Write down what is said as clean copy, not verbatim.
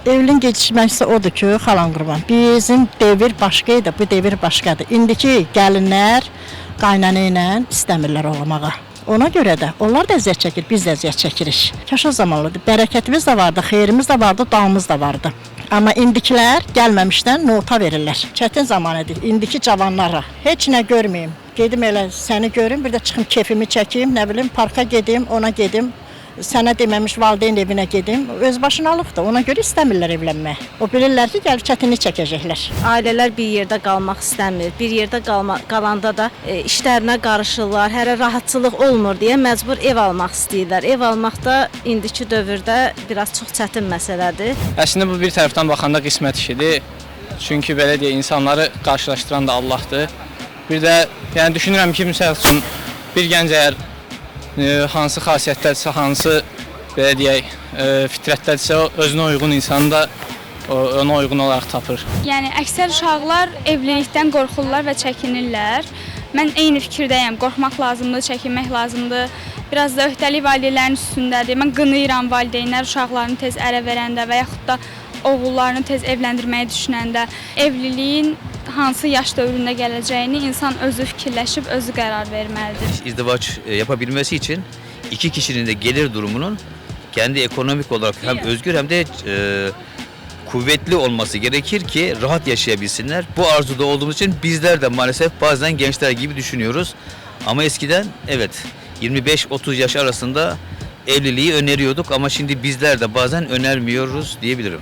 Evliliyin gecikməsi odur ki, xalan qurban. Bizim devir başqaydı, bu devir başqadır. İndiki gəlinlər qaynana ilə istəmirlər olmağa. Ona görə də onlar da əziyyət çəkir, biz də əziyyət çəkirik. Kaşa zamanlıdır. Bərəkətimiz də vardı, xeyrimiz də vardı, dağımız da vardı. Amma indikilər gəlməmişdən nota verirlər. Çətin zamanıdır. İndiki cavanlara heç nə görməyim. Gedim elə səni görüm, bir də çıxım kefimi çəkim, nə bilim parka gedim, ona gedim. Sənə deməmiş valideyn evinə gedim. Öz başına alıbdır. Ona görə istəmirlər evlənmək. O bilirlər ki, gəlib çətinlik çəkəcəklər. Ailələr bir yerdə qalmaq istəmir. Bir yerdə qalanda da işlərinə qarışırlar. Hərə rahatçılıq olmur deyə məcbur ev almaq istəyirlər. Ev almaq da indiki dövrdə biraz çox çətin məsələdir. Əslində bu bir tərəfdən baxanda qismət işidir. Çünki belə deyə insanları qarşılaşdıran da Allahdır. Bir də yəni düşünürəm ki, məsəl üçün bir gənc əgər hansı xasiyyətdədirsə, hansı belə deyək, fitrətdədirsə, özünə uyğun insanı da ona uyğun olaraq tapır. Yəni əksər uşaqlar evlilikdən qorxurlar və çəkinirlər. Mən eyni fikirdəyəm. Qorxmaq lazımdır, çəkinmək lazımdır. Biraz da öhdəlik valideynlərin üstündədir. Mən qınayıram valideynlər uşaqlarını tez ərə verəndə və yaxud da oğullarını tez evləndirməyi düşünəndə. Evliliyin hansı yaş dövründə gələcəyini insan özü fikirləşib, özü qərar verməlidir. İzdivaç yapabilmesi için iki kişinin de gelir durumunun kendi ekonomik olarak hem özgür hem de kuvvetli olması gerekir ki rahat yaşayabilsinler. Bu arzuda olduğumuz için bizler de maalesef bazen gençler gibi düşünüyoruz. Ama eskiden evet 25-30 yaş arasında evliliği öneriyorduk ama şimdi bizler de bazen önermiyoruz diyebilirim.